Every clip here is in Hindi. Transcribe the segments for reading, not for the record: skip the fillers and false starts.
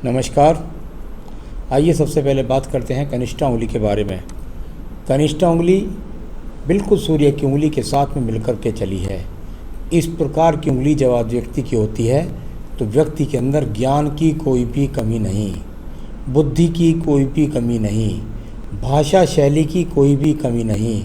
नमस्कार। आइए सबसे पहले बात करते हैं कनिष्ठा उंगली के बारे में। कनिष्ठा उंगली बिल्कुल सूर्य की उंगली के साथ में मिलकर के चली है। इस प्रकार की उंगली जब आज व्यक्ति की होती है तो व्यक्ति के अंदर ज्ञान की कोई भी कमी नहीं, बुद्धि की कोई भी कमी नहीं, भाषा शैली की कोई भी कमी नहीं।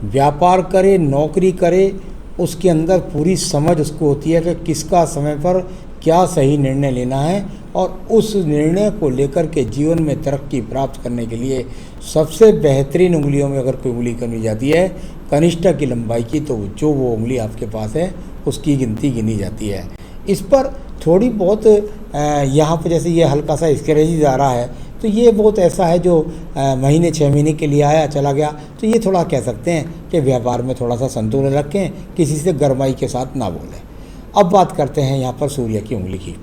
व्यापार करे, नौकरी करे, उसके अंदर पूरी समझ उसको होती है कि किसका समय पर क्या सही निर्णय लेना है और उस निर्णय को लेकर के जीवन में तरक्की प्राप्त करने के लिए सबसे बेहतरीन उंगलियों में अगर कोई उंगली करनी जाती है कनिष्ठा की लंबाई की, तो जो वो उंगली आपके पास है उसकी गिनती गिनी जाती है। इस पर थोड़ी बहुत यहाँ पर जैसे ये हल्का सा स्क्रैचेज आ रहा है तो ये बहुत ऐसा है जो महीने 6 महीने के लिए आया चला गया, तो ये थोड़ा कह सकते हैं कि व्यापार में थोड़ा सा संतुलन रखें, किसी से गरमाई के साथ ना बोलें। अब बात करते हैं यहाँ पर सूर्य की उंगली की।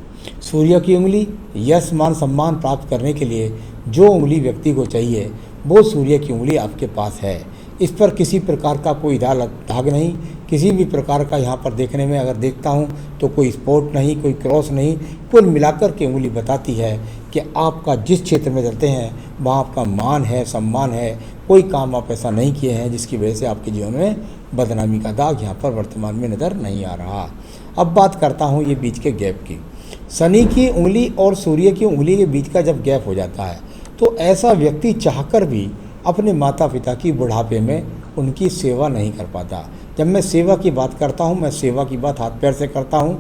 सूर्य की उंगली यश मान सम्मान प्राप्त करने के लिए जो उंगली व्यक्ति को चाहिए वो सूर्य की उंगली आपके पास है। इस पर किसी प्रकार का कोई दाग नहीं, किसी भी प्रकार का यहाँ पर देखने में अगर देखता हूँ तो कोई स्पॉट नहीं, कोई क्रॉस नहीं। कुल मिलाकर के उंगली बताती है कि आपका जिस क्षेत्र में चलते हैं वहाँ आपका मान है, सम्मान है। कोई काम आप ऐसा नहीं किए हैं जिसकी वजह से आपके जीवन में बदनामी का दाग यहाँ पर वर्तमान में नज़र नहीं आ रहा। अब बात करता हूँ ये बीच के गैप की। शनि की उंगली और सूर्य की उंगली के बीच का जब गैप हो जाता है तो ऐसा व्यक्ति चाहकर भी अपने माता पिता की बुढ़ापे में उनकी सेवा नहीं कर पाता। जब मैं सेवा की बात करता हूँ, मैं सेवा की बात हाथ पैर से करता हूँ,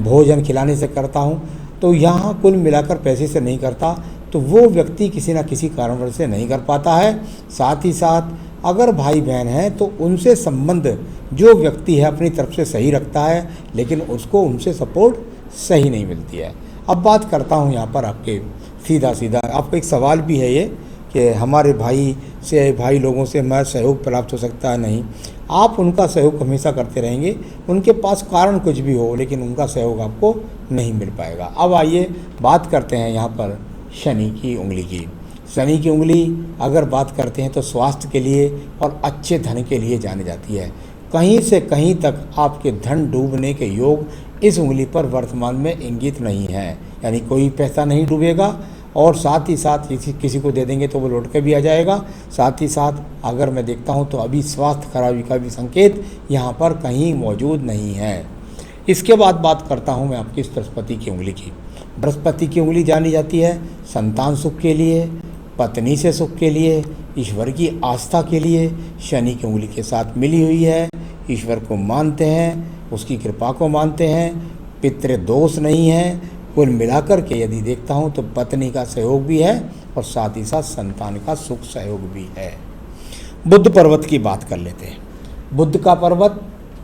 भोजन खिलाने से करता हूँ, तो यहाँ कुल मिलाकर पैसे से नहीं करता, तो वो व्यक्ति किसी न किसी कारणवश से नहीं कर पाता है। साथ ही साथ अगर भाई बहन हैं तो उनसे संबंध जो व्यक्ति है अपनी तरफ से सही रखता है, लेकिन उसको उनसे सपोर्ट सही नहीं मिलती है। अब बात करता हूँ यहाँ पर आपके सीधा आपका एक सवाल भी है ये कि हमारे भाई लोगों से हमारा सहयोग प्राप्त हो सकता है। नहीं, आप उनका सहयोग हमेशा करते रहेंगे, उनके पास कारण कुछ भी हो लेकिन उनका सहयोग आपको नहीं मिल पाएगा। अब आइए बात करते हैं यहाँ पर शनि की उंगली की। शनि की उंगली अगर बात करते हैं तो स्वास्थ्य के लिए और अच्छे धन के लिए जानी जाती है। कहीं से कहीं तक आपके धन डूबने के योग इस उंगली पर वर्तमान में इंगित नहीं है, यानी कोई पैसा नहीं डूबेगा और साथ ही साथ किसी को दे देंगे तो वो लौट के भी आ जाएगा। साथ ही साथ अगर मैं देखता हूँ तो अभी स्वास्थ्य खराबी का भी संकेत यहाँ पर कहीं मौजूद नहीं है। इसके बाद बात करता हूँ मैं आपकी बृहस्पति की उंगली की। बृहस्पति की उंगली जानी जाती है संतान सुख के लिए, पत्नी से सुख के लिए, ईश्वर की आस्था के लिए। शनि की उंगली के साथ मिली हुई है, ईश्वर को मानते हैं, उसकी कृपा को मानते हैं, पितृ दोष नहीं है। कुल मिलाकर के यदि देखता हूँ तो पत्नी का सहयोग भी है और साथ ही साथ संतान का सुख सहयोग भी है। बुध पर्वत की बात कर लेते हैं। बुध का पर्वत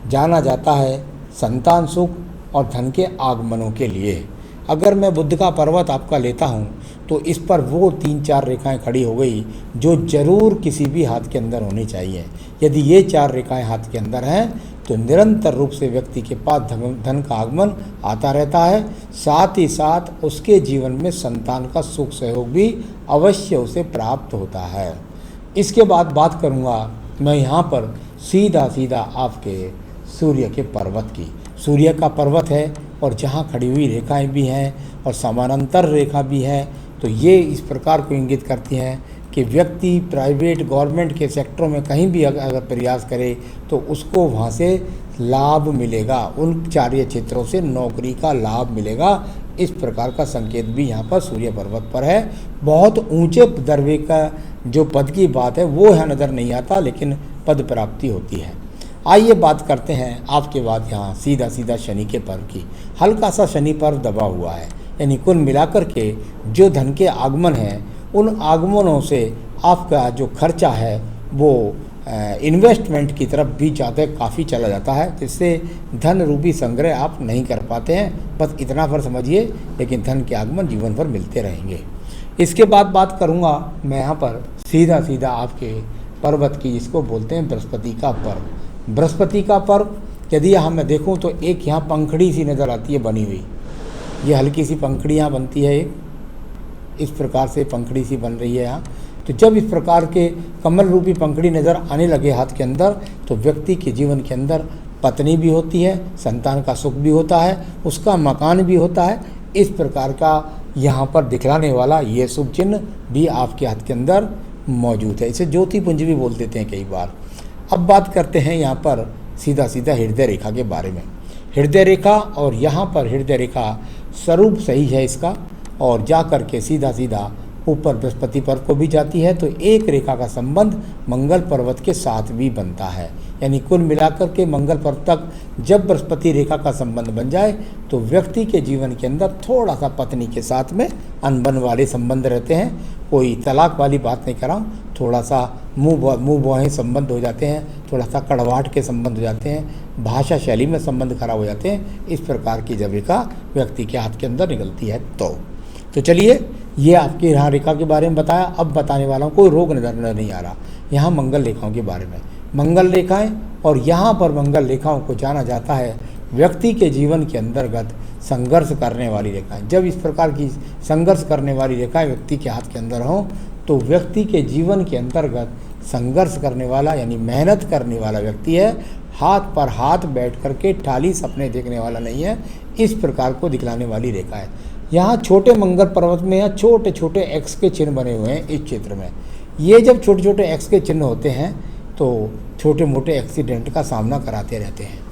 जाना जाता है संतान सुख और धन के आगमनों के लिए। अगर मैं बुध का पर्वत आपका लेता हूँ तो इस पर वो 3-4 रेखाएं खड़ी हो गई जो जरूर किसी भी हाथ के अंदर होनी चाहिए। यदि ये 4 रेखाएं हाथ के अंदर हैं तो निरंतर रूप से व्यक्ति के पास धन का आगमन आता रहता है। साथ ही साथ उसके जीवन में संतान का सुख सहयोग भी अवश्य उसे प्राप्त होता है। इसके बाद बात करूँगा मैं यहाँ पर सीधा आपके सूर्य के पर्वत की। सूर्य का पर्वत है और जहाँ खड़ी हुई रेखाएं भी हैं और समानांतर रेखा भी है, तो ये इस प्रकार को इंगित करती हैं कि व्यक्ति प्राइवेट गवर्नमेंट के सेक्टरों में कहीं भी अगर प्रयास करे तो उसको वहाँ से लाभ मिलेगा, उन कार्य क्षेत्रों से नौकरी का लाभ मिलेगा। इस प्रकार का संकेत भी यहाँ पर सूर्य पर्वत पर है। बहुत ऊंचे दर्जे का जो पद की बात है वो यहाँ नज़र नहीं आता, लेकिन पद प्राप्ति होती है। आइए बात करते हैं आपके बाद यहाँ सीधा शनि के पर्व की। हल्का सा शनि पर्व दबा हुआ है, यानी कुल मिलाकर के जो धन के आगमन हैं उन आगमनों से आपका जो खर्चा है वो इन्वेस्टमेंट की तरफ भी जाते काफ़ी चला जाता है, जिससे धन रूपी संग्रह आप नहीं कर पाते हैं। बस इतना पर समझिए, लेकिन धन के आगमन जीवन भर मिलते रहेंगे। इसके बाद बात करूँगा मैं यहाँ पर सीधा आपके पर्वत की, जिसको बोलते हैं बृहस्पति का पर्व। बृहस्पति का पर्व यदि यहाँ मैं देखूँ तो एक यहाँ पंखड़ी सी नज़र आती है बनी हुई, ये हल्की सी पंखड़ी यहाँ बनती है, एक इस प्रकार से पंखड़ी सी बन रही है यहाँ। तो जब इस प्रकार के कमल रूपी पंखड़ी नज़र आने लगे हाथ के अंदर तो व्यक्ति के जीवन के अंदर पत्नी भी होती है, संतान का सुख भी होता है, उसका मकान भी होता है। इस प्रकार का यहाँ पर दिखलाने वाला ये शुभ चिन्ह भी आपके हाथ के अंदर मौजूद है। इसे ज्योति पुंज भी बोल देते हैं कई बार। अब बात करते हैं यहाँ पर सीधा सीधा हृदय रेखा के बारे में। हृदय रेखा, और यहाँ पर हृदय रेखा स्वरूप सही है इसका, और जा कर के सीधा सीधा ऊपर बृहस्पति पर्वत को भी जाती है, तो एक रेखा का संबंध मंगल पर्वत के साथ भी बनता है। यानी कुल मिलाकर के मंगल पर्वत तक जब बृहस्पति रेखा का संबंध बन जाए तो व्यक्ति के जीवन के अंदर थोड़ा सा पत्नी के साथ में अनबन वाले संबंध रहते हैं। कोई तलाक वाली बात नहीं कर रहा हूँ, थोड़ा सा मुँह बुआहे संबंध हो जाते हैं, थोड़ा सा कड़वाहट के संबंध हो जाते हैं, भाषा शैली में संबंध खराब हो जाते हैं। इस प्रकार की जब रेखा व्यक्ति के हाथ के अंदर निकलती है तो चलिए, ये आपकी यहाँ रेखा के बारे में बताया। अब बताने वाला हूँ, कोई रोग नजर नहीं आ रहा। यहाँ मंगल रेखाओं के बारे में, मंगल रेखाएं, और यहाँ पर मंगल रेखाओं को जाना जाता है व्यक्ति के जीवन के अंतर्गत संघर्ष करने वाली रेखाएं। जब इस प्रकार की संघर्ष करने वाली रेखाएं व्यक्ति के हाथ के अंदर हों तो व्यक्ति के जीवन के अंतर्गत संघर्ष करने वाला यानी मेहनत करने वाला व्यक्ति है। हाथ पर हाथ बैठ करके थाली सपने देखने वाला नहीं है। इस प्रकार को दिखलाने वाली रेखा है। यहाँ छोटे मंगल पर्वत में यहाँ छोटे छोटे एक्स के चिन्ह बने हुए हैं इस क्षेत्र में। ये जब छोटे छोटे एक्स के चिन्ह होते हैं तो छोटे मोटे एक्सीडेंट का सामना कराते रहते हैं।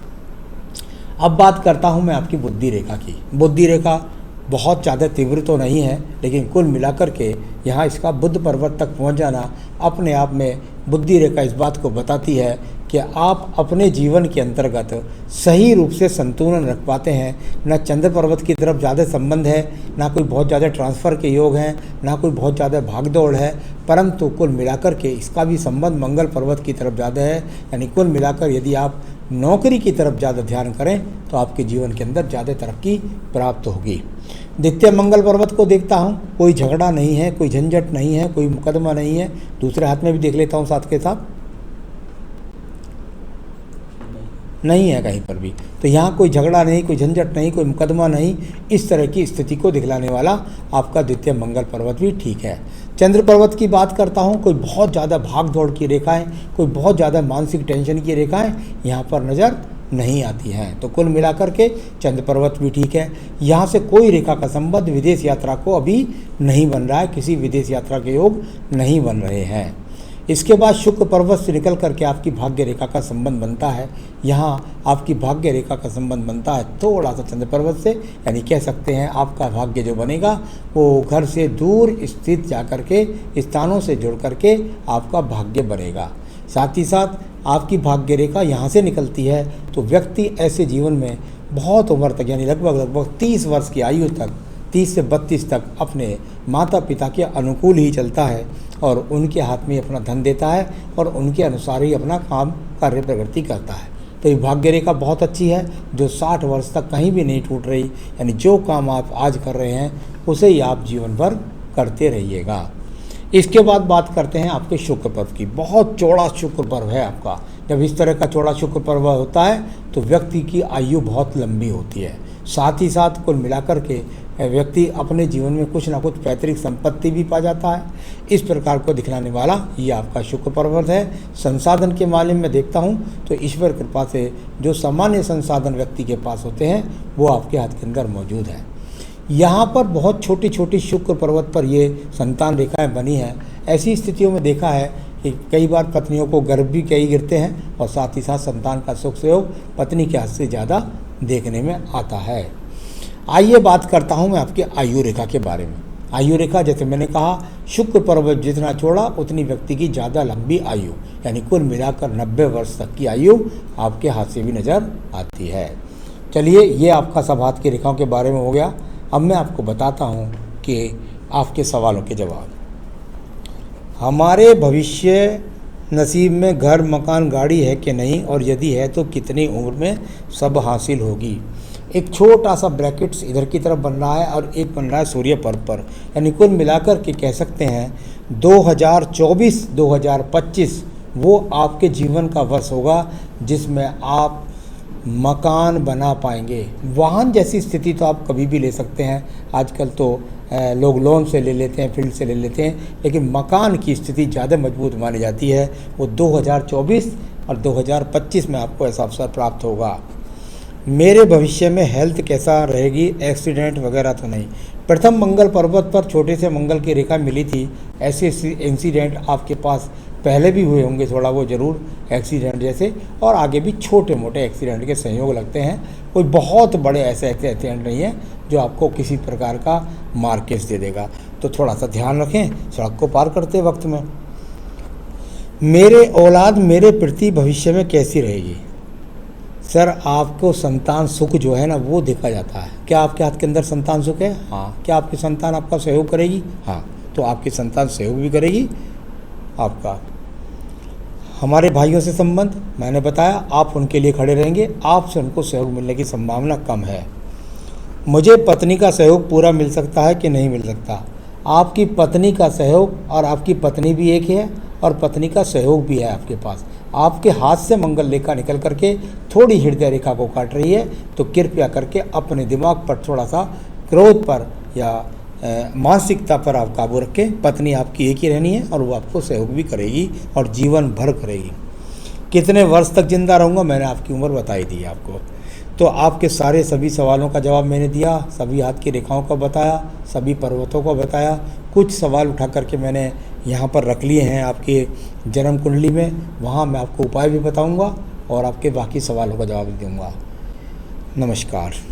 अब बात करता हूँ मैं आपकी बुद्धि रेखा की। बुद्धि रेखा बहुत ज़्यादा तीव्र तो नहीं है, लेकिन कुल मिलाकर के यहाँ इसका बुध पर्वत तक पहुँच जाना अपने आप में बुद्धि रेखा इस बात को बताती है कि आप अपने जीवन के अंतर्गत सही रूप से संतुलन रख पाते हैं। न चंद्र पर्वत की तरफ ज़्यादा संबंध है, ना कोई बहुत ज़्यादा ट्रांसफ़र के योग हैं, ना कोई बहुत ज़्यादा भागदौड़ है, परंतु कुल मिलाकर के इसका भी संबंध मंगल पर्वत की तरफ ज़्यादा है। यानी कुल मिलाकर यदि आप नौकरी की तरफ ज़्यादा ध्यान करें तो आपके जीवन के अंदर ज़्यादा तरक्की प्राप्त होगी। द्वितीय मंगल पर्वत को देखता हूँ, कोई झगड़ा नहीं है, कोई झंझट नहीं है, कोई मुकदमा नहीं है। दूसरे हाथ में भी देख लेता हूँ साथ के साथ, नहीं है कहीं पर भी। तो यहाँ कोई झगड़ा नहीं, कोई झंझट नहीं, कोई मुकदमा नहीं, इस तरह की स्थिति को दिखलाने वाला आपका द्वितीय मंगल पर्वत भी ठीक है। चंद्र पर्वत की बात करता हूँ, कोई बहुत ज़्यादा भाग दौड़ की रेखाएं, कोई बहुत ज़्यादा मानसिक टेंशन की रेखाएं यहाँ पर नज़र नहीं आती हैं। तो कुल मिलाकर के चंद्र पर्वत भी ठीक है। यहाँ से कोई रेखा का संबंध विदेश यात्रा को अभी नहीं बन रहा है, किसी विदेश यात्रा के योग नहीं बन रहे हैं। इसके बाद शुक्र पर्वत से निकल करके आपकी भाग्य रेखा का संबंध बनता है। यहाँ आपकी भाग्य रेखा का संबंध बनता है थोड़ा सा चंद्र पर्वत से, यानी कह सकते हैं आपका भाग्य जो बनेगा वो घर से दूर स्थित जाकर के स्थानों से जुड़ करके आपका भाग्य बनेगा। साथ ही साथ आपकी भाग्य रेखा यहाँ से निकलती है तो व्यक्ति ऐसे जीवन में बहुत उम्र तक यानी लगभग 30 वर्ष की आयु तक, 30 से 32 तक अपने माता पिता के अनुकूल ही चलता है और उनके हाथ में अपना धन देता है और उनके अनुसार ही अपना काम कार्य प्रगति करता है। तो ये भाग्य रेखा बहुत अच्छी है जो 60 वर्ष तक कहीं भी नहीं टूट रही। यानी जो काम आप आज कर रहे हैं उसे ही आप जीवन भर करते रहिएगा। इसके बाद बात करते हैं आपके शुक्र पर्व की। बहुत चौड़ा शुक्र पर्व है आपका। जब इस तरह का चौड़ा शुक्र पर्व होता है तो व्यक्ति की आयु बहुत लंबी होती है। साथ ही साथ कुल मिलाकर के व्यक्ति अपने जीवन में कुछ ना कुछ पैतृक संपत्ति भी पा जाता है। इस प्रकार को दिखलाने वाला ये आपका शुक्र पर्वत है। संसाधन के मामले में देखता हूँ तो ईश्वर कृपा से जो सामान्य संसाधन व्यक्ति के पास होते हैं वो आपके हाथ के अंदर मौजूद है। यहाँ पर बहुत छोटी छोटी शुक्र पर्वत पर ये संतान रेखाएं बनी हैं। ऐसी स्थितियों में देखा है कि कई बार पत्नियों को गर्भ भी कई गिरते हैं और साथ ही साथ संतान का सुख सहयोग पत्नी के हाथ से ज़्यादा देखने में आता है। आइए बात करता हूँ मैं आपकी आयु रेखा के बारे में। आयु रेखा जैसे मैंने कहा शुक्र पर्वत जितना चौड़ा उतनी व्यक्ति की ज़्यादा लंबी आयु, यानी कुल मिलाकर 90 वर्ष तक की आयु आपके हाथ से भी नज़र आती है। चलिए, ये आपका सब हाथ की रेखाओं के बारे में हो गया। अब मैं आपको बताता हूँ कि आपके सवालों के जवाब। हमारे भविष्य नसीब में घर मकान गाड़ी है कि नहीं, और यदि है तो कितनी उम्र में सब हासिल होगी। एक छोटा सा ब्रैकेट्स इधर की तरफ बन रहा है और एक बन रहा है सूर्य पर्व पर, यानी कुल मिलाकर के कह सकते हैं 2024-2025 वो आपके जीवन का वर्ष होगा जिसमें आप मकान बना पाएंगे। वाहन जैसी स्थिति तो आप कभी भी ले सकते हैं, आजकल तो लोग लोन से ले लेते हैं, फील्ड से ले लेते हैं, लेकिन मकान की स्थिति ज़्यादा मजबूत मानी जाती है। वो 2024 और 2025 में आपको ऐसा अवसर प्राप्त होगा। मेरे भविष्य में हेल्थ कैसा रहेगी, एक्सीडेंट वगैरह तो नहीं। प्रथम मंगल पर्वत पर छोटे से मंगल की रेखा मिली थी। ऐसे इंसिडेंट आपके पास पहले भी हुए होंगे, थोड़ा वो ज़रूर एक्सीडेंट जैसे, और आगे भी छोटे मोटे एक्सीडेंट के संयोग लगते हैं। कोई बहुत बड़े ऐसे एक्सीडेंट नहीं है जो आपको किसी प्रकार का मार्केस दे देगा। तो थोड़ा सा ध्यान रखें सड़क को पार करते वक्त में। मेरे औलाद मेरे प्रति भविष्य में कैसी रहेगी? सर, आपको संतान सुख जो है ना वो देखा जाता है। क्या आपके हाथ के अंदर संतान सुख है? हाँ। क्या आपकी संतान आपका सहयोग करेगी? हाँ। तो आपकी संतान सहयोग भी करेगी आपका। हमारे भाइयों से संबंध मैंने बताया, आप उनके लिए खड़े रहेंगे, आपसे उनको सहयोग मिलने की संभावना कम है। मुझे पत्नी का सहयोग पूरा मिल सकता है कि नहीं मिल सकता? आपकी पत्नी का सहयोग, और आपकी पत्नी भी एक है और पत्नी का सहयोग भी है आपके पास। आपके हाथ से मंगल रेखा निकल करके थोड़ी हृदय रेखा को काट रही है, तो कृपया करके अपने दिमाग पर थोड़ा सा क्रोध पर या मानसिकता पर आप काबू रखें। पत्नी आपकी एक ही रहनी है और वो आपको सहयोग भी करेगी और जीवन भर करेगी। कितने वर्ष तक जिंदा रहूँगा, मैंने आपकी उम्र बताई दी आपको। तो आपके सारे सभी सवालों का जवाब मैंने दिया, सभी हाथ की रेखाओं को बताया, सभी पर्वतों को बताया। कुछ सवाल उठा करके मैंने यहाँ पर रख लिए हैं आपके जन्म कुंडली में, वहाँ मैं आपको उपाय भी बताऊँगा और आपके बाकी सवालों का जवाब भी दूँगा। नमस्कार।